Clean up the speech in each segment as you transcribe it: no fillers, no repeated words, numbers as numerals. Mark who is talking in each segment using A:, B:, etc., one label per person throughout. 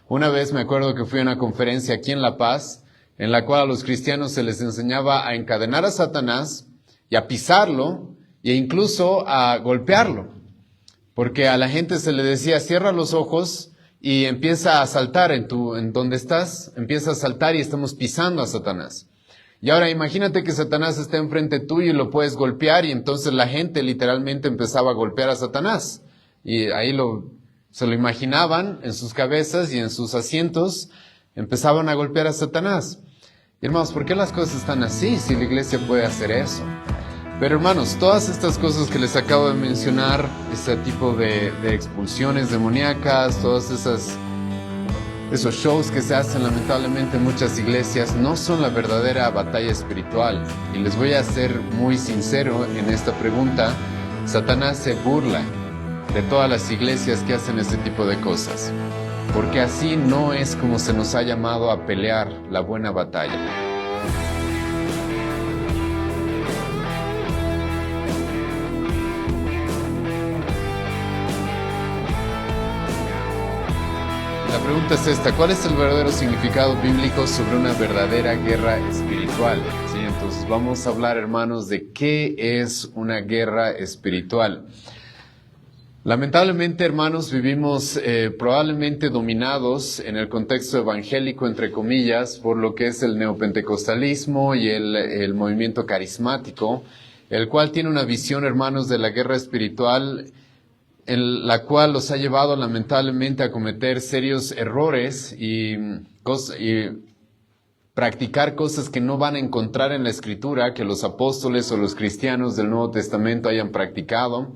A: Una vez me acuerdo que fui a una conferencia aquí en La Paz, en la cual a los cristianos se les enseñaba a encadenar a Satanás y a pisarlo e incluso a golpearlo. Porque a la gente se le decía, cierra los ojos y empieza a saltar en donde estás, empieza a saltar y estamos pisando a Satanás. Y ahora imagínate que Satanás está enfrente tuyo y lo puedes golpear, y entonces la gente literalmente empezaba a golpear a Satanás. Y ahí se lo imaginaban en sus cabezas y en sus asientos, empezaban a golpear a Satanás. Y hermanos, ¿por qué las cosas están así si la iglesia puede hacer eso? Pero hermanos, todas estas cosas que les acabo de mencionar, ese tipo de expulsiones demoníacas, todos esos shows que se hacen lamentablemente en muchas iglesias, no son la verdadera batalla espiritual. Y les voy a ser muy sincero en esta pregunta: Satanás se burla de todas las iglesias que hacen este tipo de cosas, porque así no es como se nos ha llamado a pelear la buena batalla. La pregunta es esta: ¿cuál es el verdadero significado bíblico sobre una verdadera guerra espiritual? Sí, entonces vamos a hablar, hermanos, de qué es una guerra espiritual. Lamentablemente, hermanos, vivimos probablemente dominados en el contexto evangélico, entre comillas, por lo que es el neopentecostalismo y el movimiento carismático, el cual tiene una visión, hermanos, de la guerra espiritual, en la cual los ha llevado lamentablemente a cometer serios errores y practicar cosas que no van a encontrar en la Escritura, que los apóstoles o los cristianos del Nuevo Testamento hayan practicado.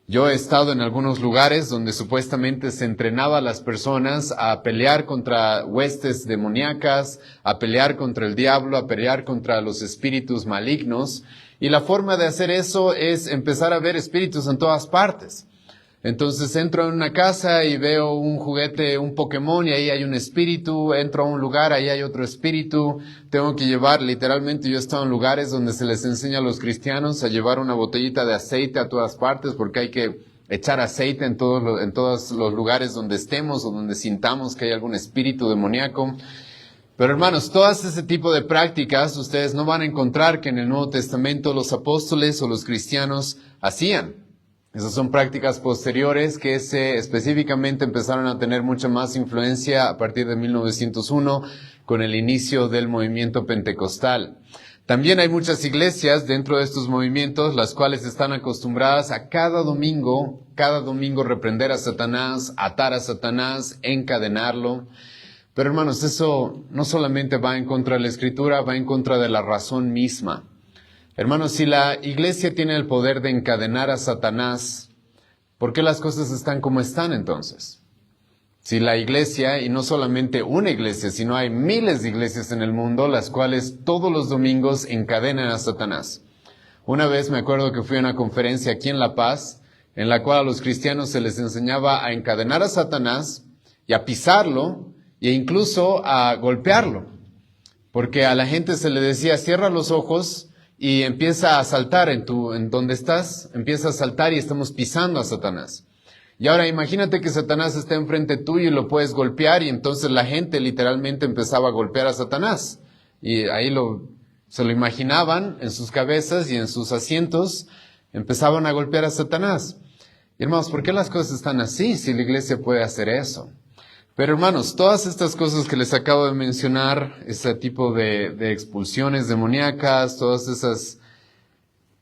A: Yo he estado en algunos lugares donde supuestamente se entrenaba a las personas a pelear contra huestes demoníacas, a pelear contra el diablo, a pelear contra los espíritus malignos. Y la forma de hacer eso es empezar a ver espíritus en todas partes. Entonces entro en una casa y veo un juguete, un Pokémon, y ahí hay un espíritu. Entro a un lugar, ahí hay otro espíritu. Tengo que llevar, literalmente, yo he estado en lugares donde se les enseña a los cristianos a llevar una botellita de aceite a todas partes, porque hay que echar aceite en todos los lugares donde estemos o donde sintamos que hay algún espíritu demoníaco. Pero hermanos, todas ese tipo de prácticas ustedes no van a encontrar que en el Nuevo Testamento los apóstoles o los cristianos hacían. Esas son prácticas posteriores que específicamente empezaron a tener mucha más influencia a partir de 1901 con el inicio del movimiento pentecostal. También hay muchas iglesias dentro de estos movimientos las cuales están acostumbradas a cada domingo reprender a Satanás, atar a Satanás, encadenarlo. Pero hermanos, eso no solamente va en contra de la Escritura, va en contra de la razón misma. Hermanos, si la iglesia tiene el poder de encadenar a Satanás, ¿por qué las cosas están como están entonces? Si la iglesia, y no solamente una iglesia, sino hay miles de iglesias en el mundo, las cuales todos los domingos encadenan a Satanás. Una vez me acuerdo que fui a una conferencia aquí en La Paz, en la cual a los cristianos se les enseñaba a encadenar a Satanás y a pisarlo e incluso a golpearlo. Porque a la gente se le decía, cierra los ojos y empieza a saltar en donde estás, empieza a saltar y estamos pisando a Satanás. Y ahora imagínate que Satanás está enfrente tuyo y lo puedes golpear, y entonces la gente literalmente empezaba a golpear a Satanás. Y ahí se lo imaginaban en sus cabezas y en sus asientos, empezaban a golpear a Satanás. Y hermanos, ¿por qué las cosas están así si la iglesia puede hacer eso? Pero hermanos, todas estas cosas que les acabo de mencionar, ese tipo de expulsiones demoníacas, todos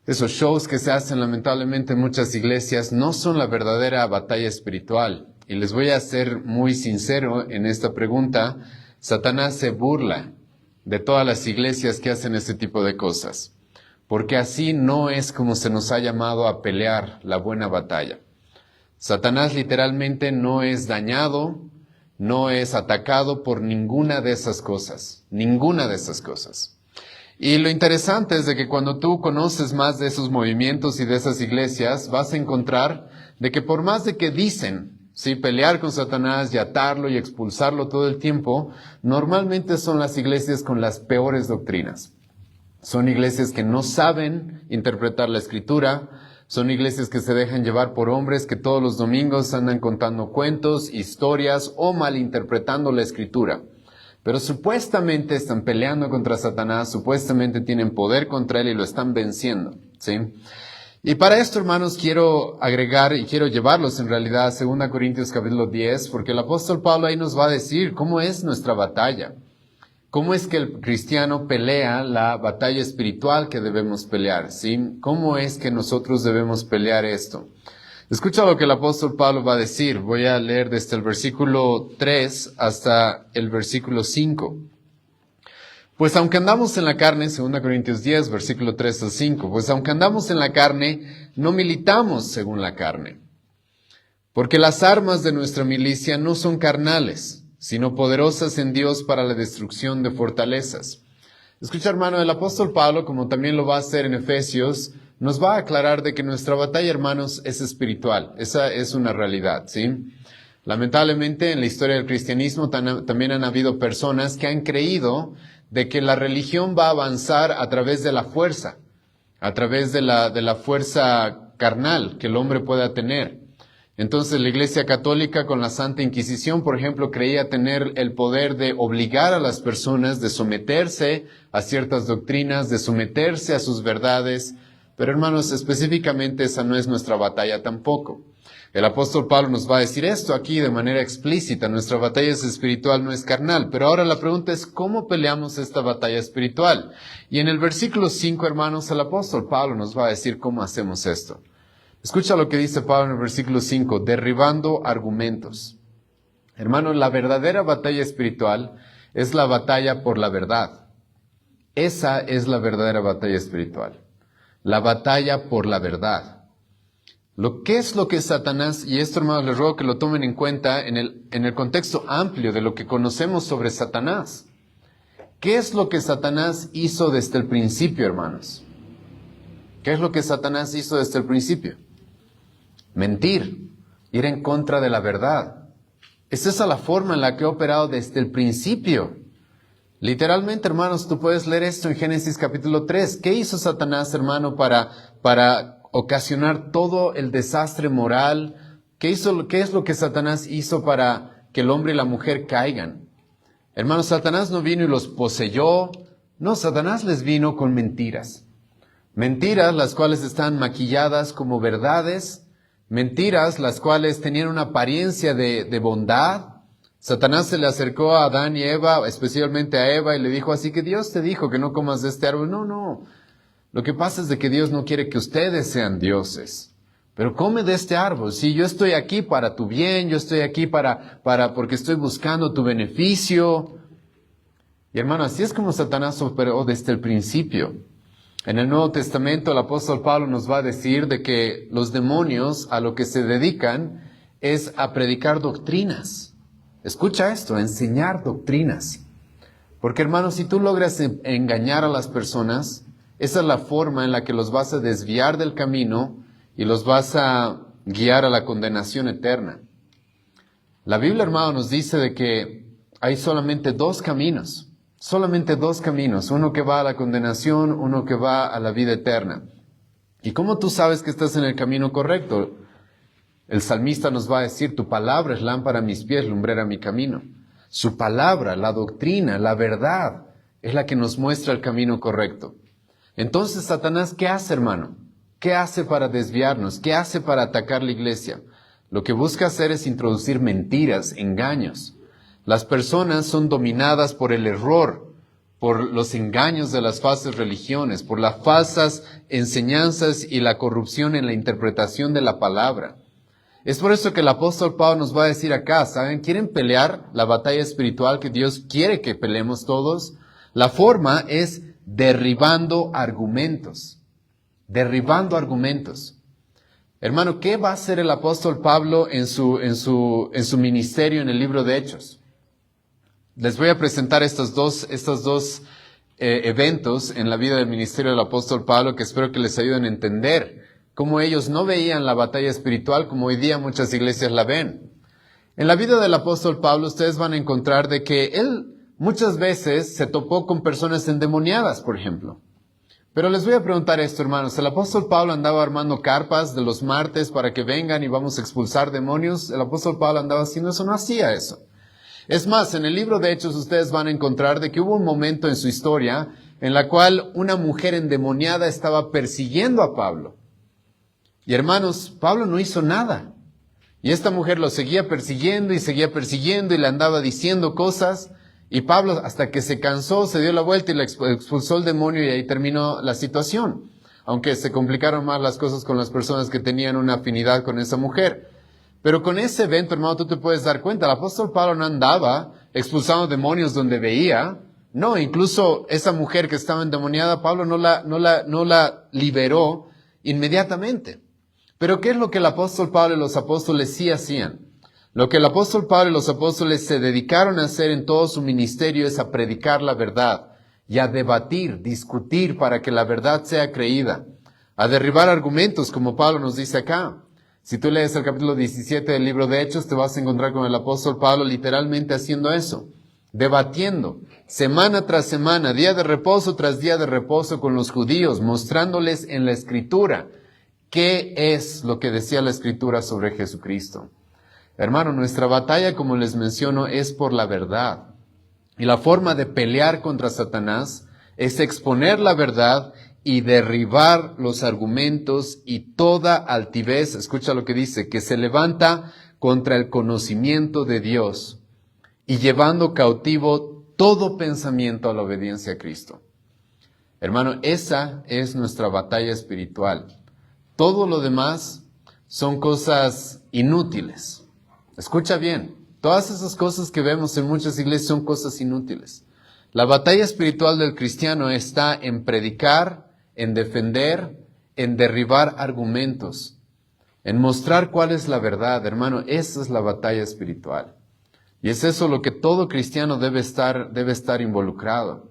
A: esos shows que se hacen lamentablemente en muchas iglesias, no son la verdadera batalla espiritual. Y les voy a ser muy sincero en esta pregunta: Satanás se burla de todas las iglesias que hacen este tipo de cosas, porque así no es como se nos ha llamado a pelear la buena batalla. Satanás literalmente no es dañado, no es atacado por ninguna de esas cosas. Y lo interesante es de que cuando tú conoces más de esos movimientos y de esas iglesias, vas a encontrar de que por más de que dicen, sí, pelear con Satanás y atarlo y expulsarlo todo el tiempo, normalmente son las iglesias con las peores doctrinas. Son iglesias que no saben interpretar la Escritura, Son iglesias que se dejan llevar por hombres que todos los domingos andan contando cuentos, historias o malinterpretando la Escritura. Pero supuestamente están peleando contra Satanás, supuestamente tienen poder contra él y lo están venciendo, ¿sí? Y para esto, hermanos, quiero agregar y quiero llevarlos en realidad a 2 Corintios capítulo 10, porque el apóstol Pablo ahí nos va a decir cómo es nuestra batalla. ¿Cómo es que el cristiano pelea la batalla espiritual que debemos pelear? ¿Sí? ¿Cómo es que nosotros debemos pelear esto? Escucha lo que el apóstol Pablo va a decir. Voy a leer desde el versículo 3 hasta el versículo 5. Pues aunque andamos en la carne, 2 Corintios 10, versículo 3 al 5, pues aunque andamos en la carne, no militamos según la carne. Porque las armas de nuestra milicia no son carnales, sino poderosas en Dios para la destrucción de fortalezas. Escucha, hermano, el apóstol Pablo, como también lo va a hacer en Efesios, nos va a aclarar de que nuestra batalla, hermanos, es espiritual. Esa es una realidad, ¿sí? Lamentablemente, en la historia del cristianismo también han habido personas que han creído de que la religión va a avanzar a través de la fuerza, a través de la fuerza carnal que el hombre pueda tener. Entonces la Iglesia Católica con la Santa Inquisición, por ejemplo, creía tener el poder de obligar a las personas de someterse a ciertas doctrinas, de someterse a sus verdades. Pero hermanos, específicamente esa no es nuestra batalla tampoco. El apóstol Pablo nos va a decir esto aquí de manera explícita. Nuestra batalla es espiritual, no es carnal. Pero ahora la pregunta es, ¿cómo peleamos esta batalla espiritual? Y en el versículo 5, hermanos, el apóstol Pablo nos va a decir cómo hacemos esto. Escucha lo que dice Pablo en el versículo 5, derribando argumentos. Hermanos, la verdadera batalla espiritual es la batalla por la verdad. Esa es la verdadera batalla espiritual. La batalla por la verdad. ¿Qué es lo que Satanás, y esto, hermanos, les ruego que lo tomen en cuenta en el contexto amplio de lo que conocemos sobre Satanás? ¿Qué es lo que Satanás hizo desde el principio, hermanos? ¿Qué es lo que Satanás hizo desde el principio? Mentir, ir en contra de la verdad. Es esa la forma en la que ha operado desde el principio. Literalmente, hermanos, tú puedes leer esto en Génesis capítulo 3. ¿Qué hizo Satanás, hermano, para ocasionar todo el desastre moral? ¿Qué es lo que Satanás hizo para que el hombre y la mujer caigan? Hermanos, Satanás no vino y los poseyó. No, Satanás les vino con mentiras. Mentiras las cuales están maquilladas como verdades. Mentiras las cuales tenían una apariencia de bondad. Satanás se le acercó a Adán y Eva, especialmente a Eva, y le dijo, así que Dios te dijo que no comas de este árbol. No. Lo que pasa es de que Dios no quiere que ustedes sean dioses. Pero come de este árbol. Sí, yo estoy aquí para tu bien, yo estoy aquí porque estoy buscando tu beneficio. Y hermano, así es como Satanás operó desde el principio. En el Nuevo Testamento el apóstol Pablo nos va a decir de que los demonios a lo que se dedican es a predicar doctrinas. Escucha esto, a enseñar doctrinas. Porque hermano, si tú logras engañar a las personas, esa es la forma en la que los vas a desviar del camino y los vas a guiar a la condenación eterna. La Biblia, hermano, nos dice de que hay solamente dos caminos. Solamente dos caminos, uno que va a la condenación, uno que va a la vida eterna. ¿Y cómo tú sabes que estás en el camino correcto? El salmista nos va a decir, tu palabra es lámpara a mis pies, lumbrera a mi camino. Su palabra, la doctrina, la verdad, es la que nos muestra el camino correcto. Entonces, Satanás, ¿qué hace, hermano? ¿Qué hace para desviarnos? ¿Qué hace para atacar la iglesia? Lo que busca hacer es introducir mentiras, engaños. Las personas son dominadas por el error, por los engaños de las falsas religiones, por las falsas enseñanzas y la corrupción en la interpretación de la palabra. Es por eso que el apóstol Pablo nos va a decir acá, ¿saben? ¿Quieren pelear la batalla espiritual que Dios quiere que peleemos todos? La forma es derribando argumentos. Derribando argumentos. Hermano, ¿qué va a hacer el apóstol Pablo en su ministerio en el libro de Hechos? Les voy a presentar estos dos eventos en la vida del ministerio del apóstol Pablo que espero que les ayuden a entender cómo ellos no veían la batalla espiritual como hoy día muchas iglesias la ven. En la vida del apóstol Pablo ustedes van a encontrar de que él muchas veces se topó con personas endemoniadas, por ejemplo. Pero les voy a preguntar esto, hermanos. ¿El apóstol Pablo andaba armando carpas de los martes para que vengan y vamos a expulsar demonios? ¿El apóstol Pablo andaba haciendo eso? No hacía eso. Es más, en el libro de Hechos ustedes van a encontrar de que hubo un momento en su historia en la cual una mujer endemoniada estaba persiguiendo a Pablo. Y hermanos, Pablo no hizo nada. Y esta mujer lo seguía persiguiendo y le andaba diciendo cosas. Y Pablo, hasta que se cansó, se dio la vuelta y le expulsó el demonio y ahí terminó la situación. Aunque se complicaron más las cosas con las personas que tenían una afinidad con esa mujer. Pero con ese evento, hermano, tú te puedes dar cuenta, el apóstol Pablo no andaba expulsando demonios donde veía. No, incluso esa mujer que estaba endemoniada, Pablo no la liberó inmediatamente. Pero ¿qué es lo que el apóstol Pablo y los apóstoles sí hacían? Lo que el apóstol Pablo y los apóstoles se dedicaron a hacer en todo su ministerio es a predicar la verdad y a debatir, discutir para que la verdad sea creída, a derribar argumentos como Pablo nos dice acá. Si tú lees el capítulo 17 del libro de Hechos, te vas a encontrar con el apóstol Pablo literalmente haciendo eso, debatiendo, semana tras semana, día de reposo tras día de reposo con los judíos, mostrándoles en la Escritura qué es lo que decía la Escritura sobre Jesucristo. Hermano, nuestra batalla, como les menciono, es por la verdad. Y la forma de pelear contra Satanás es exponer la verdad y derribar los argumentos y toda altivez, escucha lo que dice, que se levanta contra el conocimiento de Dios y llevando cautivo todo pensamiento a la obediencia a Cristo. Hermano, esa es nuestra batalla espiritual. Todo lo demás son cosas inútiles. Escucha bien, todas esas cosas que vemos en muchas iglesias son cosas inútiles. La batalla espiritual del cristiano está en predicar, en defender, en derribar argumentos, en mostrar cuál es la verdad, hermano. Esa es la batalla espiritual. Y es eso lo que todo cristiano debe estar involucrado.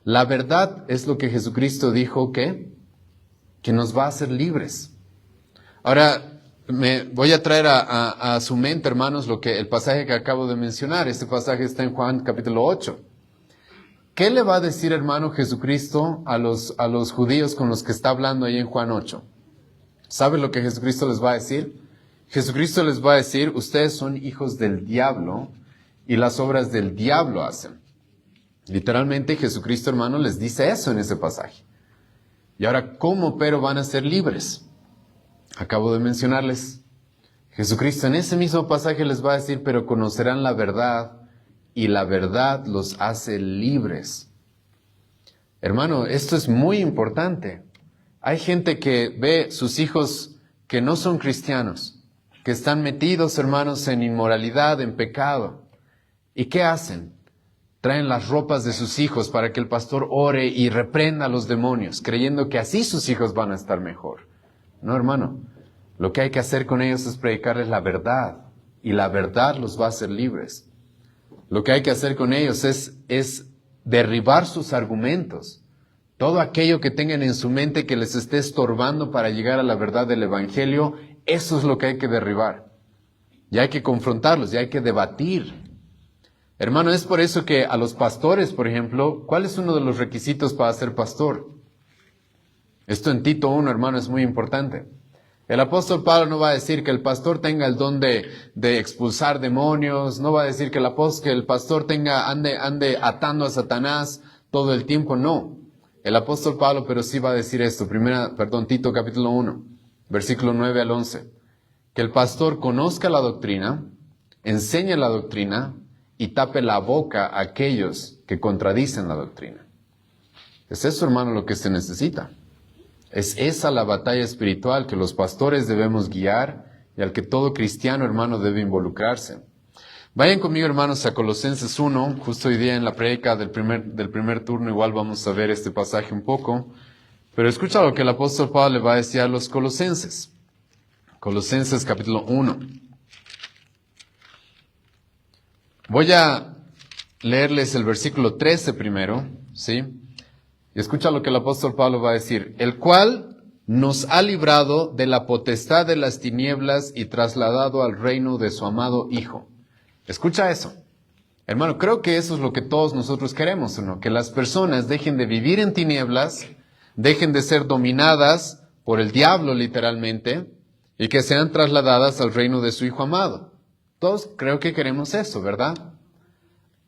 A: La verdad es lo que Jesucristo dijo que nos va a hacer libres. Ahora, me voy a traer a su mente, hermanos, el pasaje que acabo de mencionar. Este pasaje está en Juan capítulo 8. ¿Qué le va a decir, hermano, Jesucristo a los judíos con los que está hablando ahí en Juan 8? ¿Sabe lo que Jesucristo les va a decir? Jesucristo les va a decir, ustedes son hijos del diablo y las obras del diablo hacen. Literalmente Jesucristo, hermano, les dice eso en ese pasaje. Y ahora, ¿cómo pero van a ser libres? Acabo de mencionarles, Jesucristo en ese mismo pasaje les va a decir, pero conocerán la verdad y la verdad los hace libres. Hermano, esto es muy importante. Hay gente que ve sus hijos que no son cristianos, que están metidos, hermanos, en inmoralidad, en pecado. ¿Y qué hacen? Traen las ropas de sus hijos para que el pastor ore y reprenda a los demonios, creyendo que así sus hijos van a estar mejor. No, hermano, lo que hay que hacer con ellos es predicarles la verdad, y la verdad los va a hacer libres. Lo que hay que hacer con ellos es derribar sus argumentos, todo aquello que tengan en su mente que les esté estorbando para llegar a la verdad del Evangelio, eso es lo que hay que derribar. Y hay que confrontarlos, y hay que debatir. Hermano, es por eso que a los pastores, por ejemplo, ¿cuál es uno de los requisitos para ser pastor? Esto en Tito 1, hermano, es muy importante. El apóstol Pablo no va a decir que el pastor tenga el don de expulsar demonios, no va a decir que el pastor ande atando a Satanás todo el tiempo, no. El apóstol Pablo, pero sí va a decir esto, Tito capítulo 1, versículo 9 al 11. Que el pastor conozca la doctrina, enseñe la doctrina y tape la boca a aquellos que contradicen la doctrina. Es eso, hermano, lo que se necesita. Es esa la batalla espiritual que los pastores debemos guiar y al que todo cristiano, hermano, debe involucrarse. Vayan conmigo, hermanos, a Colosenses 1, justo hoy día en la prédica del primer turno, igual vamos a ver este pasaje un poco, pero escucha lo que el apóstol Pablo le va a decir a los colosenses. Colosenses capítulo 1. Voy a leerles el versículo 13 primero, ¿sí? Y escucha lo que el apóstol Pablo va a decir. El cual nos ha librado de la potestad de las tinieblas y trasladado al reino de su amado Hijo. Escucha eso. Hermano, creo que eso es lo que todos nosotros queremos, ¿no? Que las personas dejen de vivir en tinieblas, dejen de ser dominadas por el diablo literalmente y que sean trasladadas al reino de su Hijo amado. Todos creo que queremos eso, ¿verdad?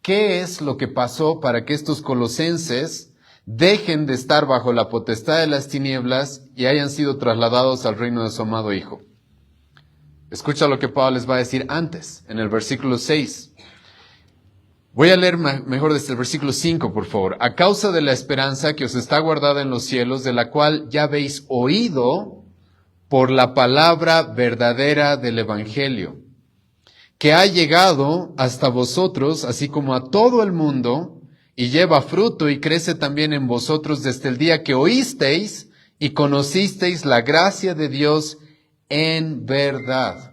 A: ¿Qué es lo que pasó para que estos colosenses dejen de estar bajo la potestad de las tinieblas y hayan sido trasladados al reino de su amado Hijo? Escucha lo que Pablo les va a decir antes, en el versículo 6. Voy a leer mejor desde el versículo 5, por favor. A causa de la esperanza que os está guardada en los cielos, de la cual ya habéis oído por la palabra verdadera del Evangelio, que ha llegado hasta vosotros, así como a todo el mundo, y lleva fruto y crece también en vosotros desde el día que oísteis y conocisteis la gracia de Dios en verdad.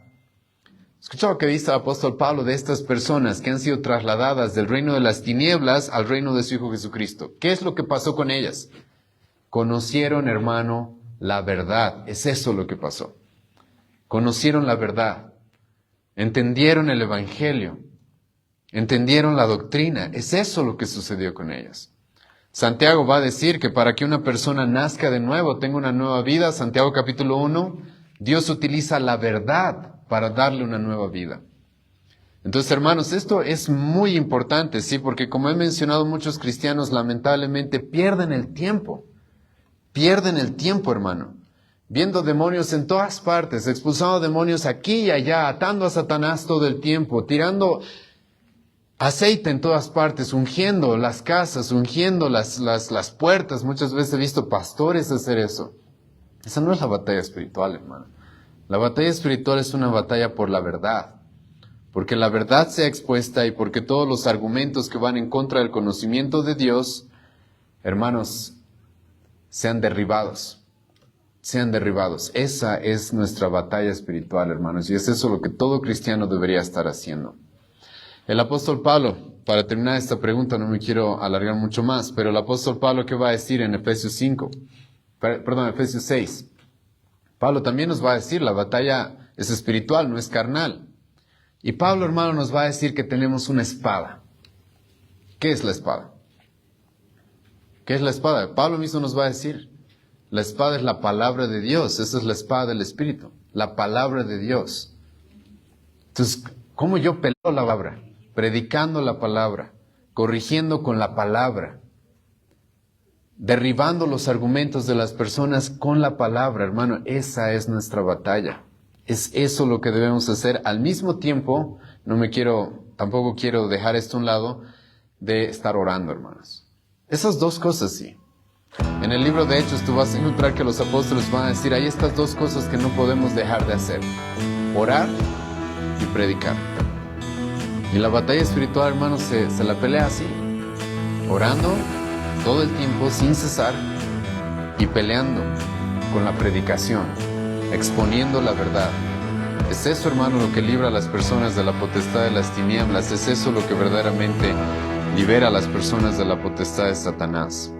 A: Escucha lo que dice el apóstol Pablo de estas personas que han sido trasladadas del reino de las tinieblas al reino de su Hijo Jesucristo. ¿Qué es lo que pasó con ellas? Conocieron, hermano, la verdad. Es eso lo que pasó. Conocieron la verdad. Entendieron el Evangelio. Entendieron la doctrina. Es eso lo que sucedió con ellas. Santiago va a decir que para que una persona nazca de nuevo, tenga una nueva vida, Santiago capítulo 1, Dios utiliza la verdad para darle una nueva vida. Entonces, hermanos, esto es muy importante, ¿sí? Porque como he mencionado, muchos cristianos lamentablemente pierden el tiempo. Pierden el tiempo, hermano. Viendo demonios en todas partes, expulsando demonios aquí y allá, atando a Satanás todo el tiempo, tirando aceite en todas partes, ungiendo las casas, ungiendo las puertas. Muchas veces he visto pastores hacer eso. Esa no es la batalla espiritual, hermano. La batalla espiritual es una batalla por la verdad. Porque la verdad sea expuesta y porque todos los argumentos que van en contra del conocimiento de Dios, hermanos, sean derribados. Sean derribados. Esa es nuestra batalla espiritual, hermanos. Y es eso lo que todo cristiano debería estar haciendo. El apóstol Pablo, para terminar esta pregunta, no me quiero alargar mucho más, pero el apóstol Pablo, ¿qué va a decir en Efesios 6? Pablo también nos va a decir, la batalla es espiritual, no es carnal. Y Pablo, hermano, nos va a decir que tenemos una espada. ¿Qué es la espada? ¿Qué es la espada? Pablo mismo nos va a decir, la espada es la palabra de Dios, esa es la espada del Espíritu, la palabra de Dios. Entonces, ¿cómo yo peleo la palabra? Predicando la palabra, corrigiendo con la palabra, derribando los argumentos de las personas con la palabra, hermano. Esa es nuestra batalla. Es eso lo que debemos hacer. Al mismo tiempo, tampoco quiero dejar esto a un lado, de estar orando, hermanos. Esas dos cosas sí. En el libro de Hechos tú vas a encontrar que los apóstoles van a decir, hay estas dos cosas que no podemos dejar de hacer. Orar y predicar. Y la batalla espiritual, hermanos, se la pelea así. Orando todo el tiempo sin cesar y peleando con la predicación, exponiendo la verdad. Es eso, hermano, lo que libra a las personas de la potestad de las tinieblas. Es eso lo que verdaderamente libera a las personas de la potestad de Satanás.